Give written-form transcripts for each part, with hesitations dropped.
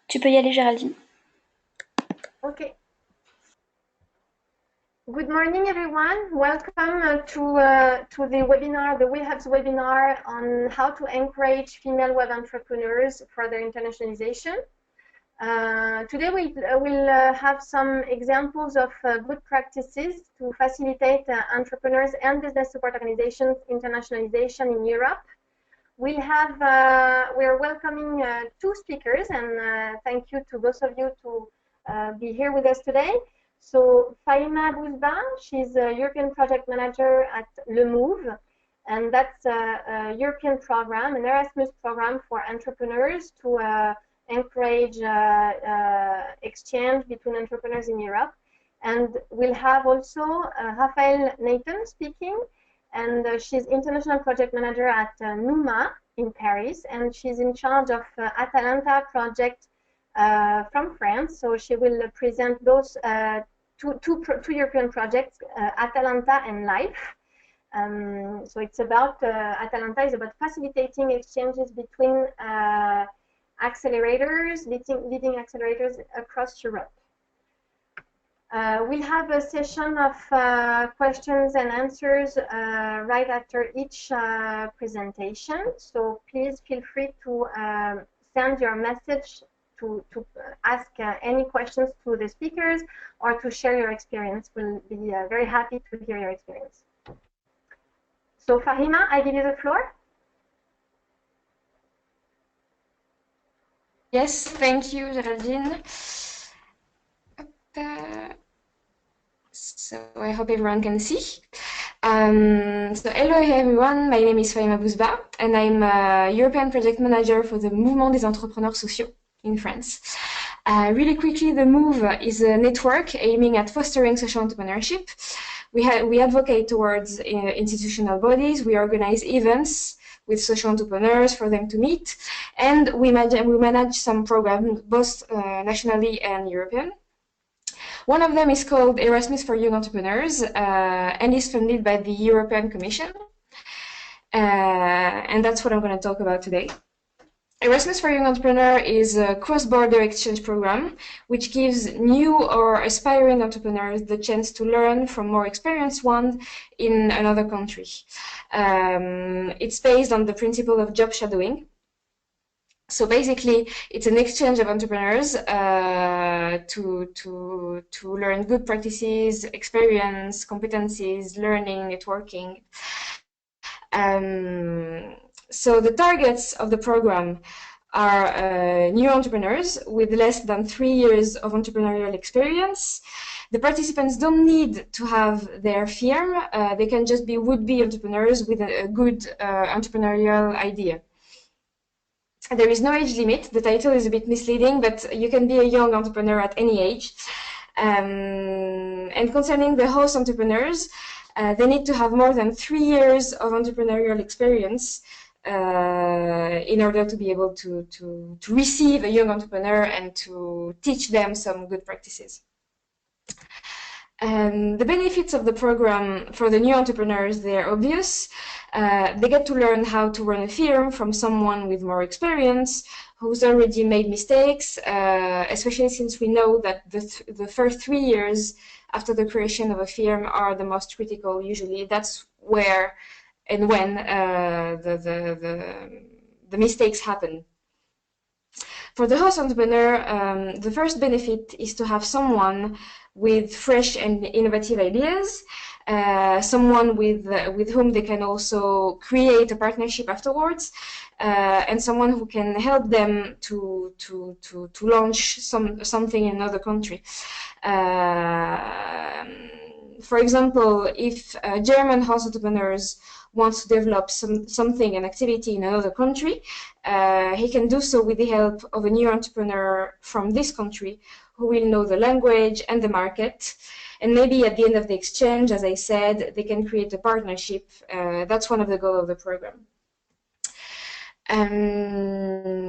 Tu peux y aller, Géraldine. Okay. Good morning, everyone. Welcome to the webinar, the WeHubs webinar on how to encourage female web entrepreneurs for their internationalization. Today we'll have some examples of good practices to facilitate entrepreneurs and business support organizations internationalization in Europe. We're welcoming two speakers, and thank you to both of you to be here with us today. So Fahima Bousba, she's a European project manager at MOUVES, and that's a European program, an Erasmus program for entrepreneurs to encourage exchange between entrepreneurs in Europe. And we'll have also Raphaelle Neyton speaking, and she's international project manager at NUMA in Paris, and she's in charge of ATALANTA project from France. So she will present those two European projects, ATALANTA and LIFE. So it's about, ATALANTA is about facilitating exchanges between accelerators, leading accelerators across Europe. We'll have a session of questions and answers right after each presentation. So please feel free to send your message to ask any questions to the speakers or to share your experience. We'll be very happy to hear your experience. So Fahima, I give you the floor. Yes, thank you, Geraldine. So I hope everyone can see. So hello everyone, my name is Fahima Bousba, and I'm a European project manager for the Mouvement des Entrepreneurs Sociaux in France. Really quickly, the MOUVE is a network aiming at fostering social entrepreneurship. We advocate towards institutional bodies, we organize events with social entrepreneurs for them to meet, and we manage some programs both nationally and European. One of them is called Erasmus for Young Entrepreneurs and is funded by the European Commission. And that's what I'm going to talk about today. Erasmus for Young Entrepreneur is a cross-border exchange program which gives new or aspiring entrepreneurs the chance to learn from more experienced ones in another country. It's based on the principle of job shadowing. So basically, it's an exchange of entrepreneurs to learn good practices, experience, competencies, learning, networking. So the targets of the program are new entrepreneurs with less than 3 years of entrepreneurial experience. The participants don't need to have their firm. They can just be would-be entrepreneurs with a good entrepreneurial idea. There is no age limit. The title is a bit misleading, but you can be a young entrepreneur at any age. And concerning the host entrepreneurs, they need to have more than 3 years of entrepreneurial experience in order to be able to receive a young entrepreneur and to teach them some good practices. The benefits of the program for the new entrepreneurs, they're obvious. They get to learn how to run a firm from someone with more experience, who's already made mistakes, especially since we know that the first 3 years after the creation of a firm are the most critical. Usually that's where and when the mistakes happen. For the host entrepreneur, the first benefit is to have someone with fresh and innovative ideas, someone with whom they can also create a partnership afterwards, and someone who can help them to launch something in another country. For example, if German host entrepreneurs wants to develop something, an activity in another country, he can do so with the help of a new entrepreneur from this country who will know the language and the market. And maybe at the end of the exchange, as I said, they can create a partnership. That's one of the goals of the program.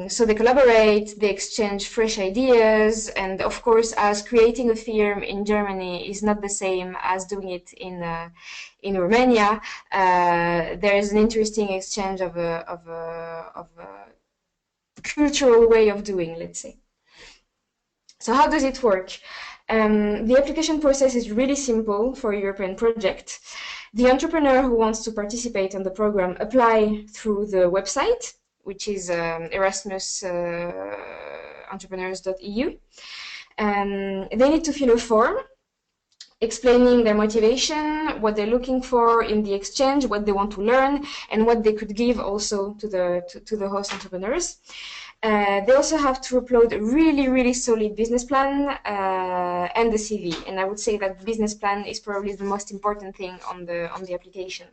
So they collaborate, they exchange fresh ideas, and of course, as creating a firm in Germany is not the same as doing it in Romania, there is an interesting exchange of a cultural way of doing, let's say. So how does it work? The application process is really simple for a European project. The entrepreneur who wants to participate in the program apply through the website, which is Erasmus entrepreneurs.eu. They need to fill a form explaining their motivation, what they're looking for in the exchange, what they want to learn, and what they could give also to the host entrepreneurs. They also have to upload a really solid business plan and the CV. And I would say that the business plan is probably the most important thing on the application.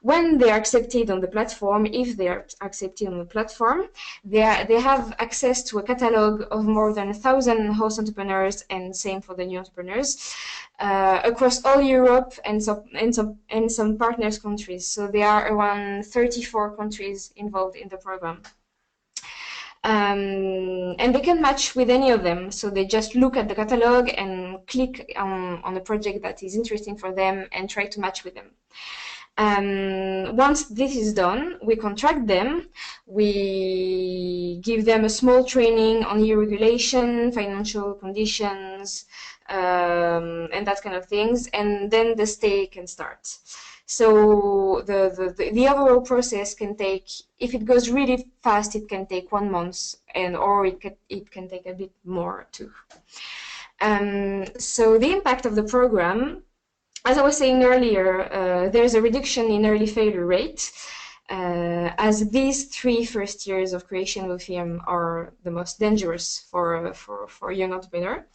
When they are accepted on the platform, if they are accepted on the platform, they have access to a catalog of more than 1,000 host entrepreneurs, and same for the new entrepreneurs, across all Europe and some partners countries. So there are around 34 countries involved in the program. And they can match with any of them. So they just look at the catalog and click on a project that is interesting for them and try to match with them. Once this is done, we contract them, we give them a small training on EU regulation, financial conditions, and that kind of things, and then the stay can start. So the overall process can take, if it goes really fast, it can take 1 month, or it can take a bit more too. So the impact of the program, as I was saying earlier, there's a reduction in early failure rate, as these 3 first years of creation of firm are the most dangerous for a young entrepreneur.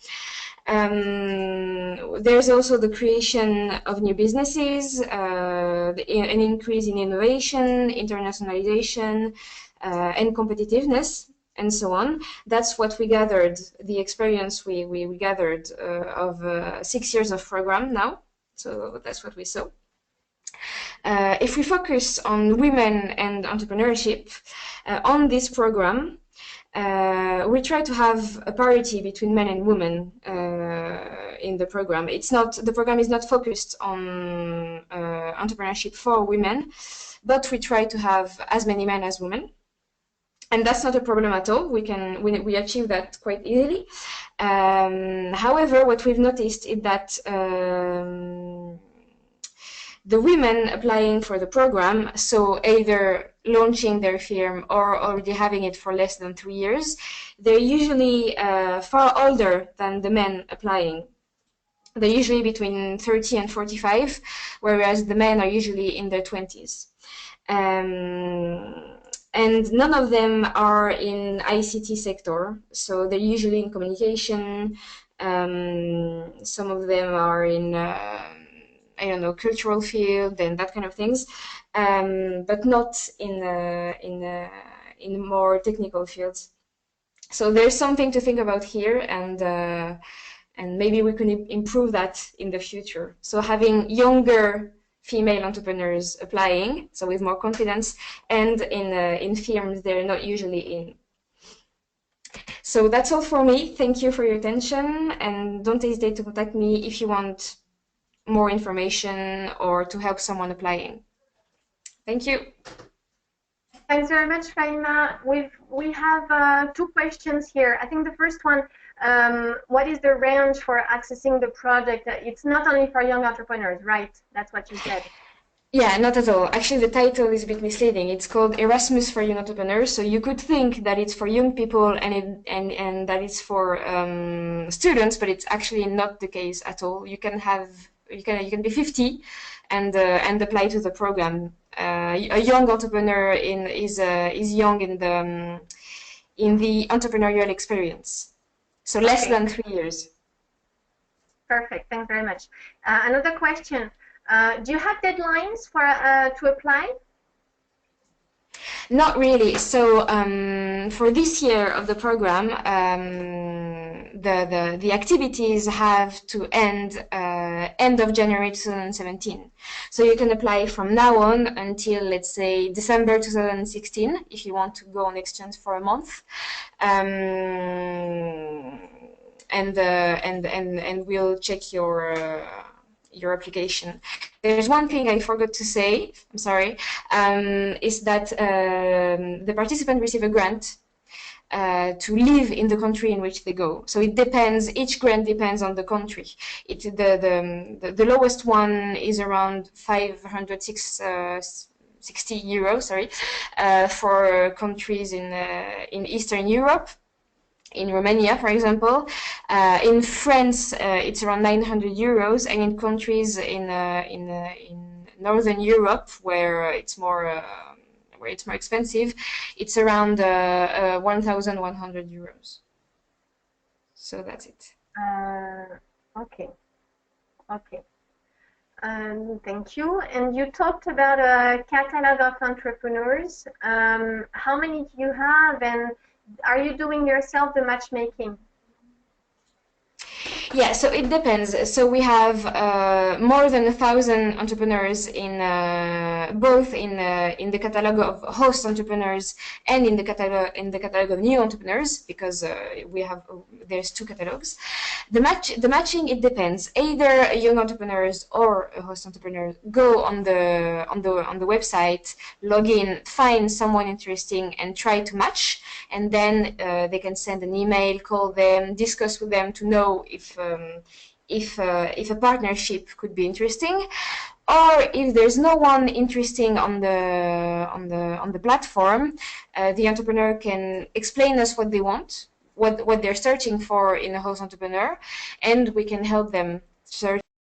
There's also the creation of new businesses, an increase in innovation, internationalization, and competitiveness, and so on. That's what we gathered, the experience we gathered of 6 years of program now. So that's what we saw. If we focus on women and entrepreneurship, on this program, we try to have a parity between men and women in the program. The program is not focused on entrepreneurship for women, but we try to have as many men as women. And that's not a problem at all. We achieve that quite easily. However, what we've noticed is that the women applying for the program, so either launching their firm or already having it for less than 3 years, they're usually far older than the men applying. They're usually between 30 and 45, whereas the men are usually in their 20s. And none of them are in ICT sector, so they're usually in communication. Some of them are in I don't know, cultural field and that kind of things, but not in more technical fields. So there's something to think about here, and maybe we can improve that in the future. So having younger female entrepreneurs applying, so with more confidence, and in firms they're not usually in. So that's all for me. Thank you for your attention, and don't hesitate to contact me if you want more information or to help someone applying. Thank you. Thanks very much, Fahima. We have 2 questions here. I think the first one, what is the range for accessing the project? It's not only for young entrepreneurs, right? That's what you said. Yeah, not at all. Actually, the title is a bit misleading. It's called Erasmus for Young Entrepreneurs. So you could think that it's for young people and that it's for students, but it's actually not the case at all. You can be 50 and apply to the program. A young entrepreneur is young in the entrepreneurial experience, so less than 3 years. Perfect. Thanks very much. Another question: do you have deadlines for to apply? Not really. So for this year of the program, the activities have to end of January 2017. So you can apply from now on until, let's say, December 2016 if you want to go on exchange for a month. And we'll check your application. There's one thing I forgot to say, I'm sorry, is that the participant receive a grant to live in the country in which they go. So it depends. Each grant depends on the country. The lowest one is around 560 euros. Sorry, for countries in Eastern Europe. In Romania, for example, in France, it's around 900 euros, and in countries in Northern Europe, where it's more expensive, it's around 1,100 euros. So that's it. Okay. Thank you. And you talked about a catalog of entrepreneurs. How many do you have, and are you doing yourself the matchmaking? Yeah, so it depends. So we have more than 1,000 entrepreneurs in both in the catalog of host entrepreneurs and in the catalog of new entrepreneurs, because there's two catalogs. The matching, it depends. Either young entrepreneurs or a host entrepreneur go on the website, log in, find someone interesting, and try to match, and then they can send an email, call them, discuss with them to know if a partnership could be interesting. Or if there's no one interesting on the platform, the entrepreneur can explain us what they want, what they're searching for in a host entrepreneur, and we can help them search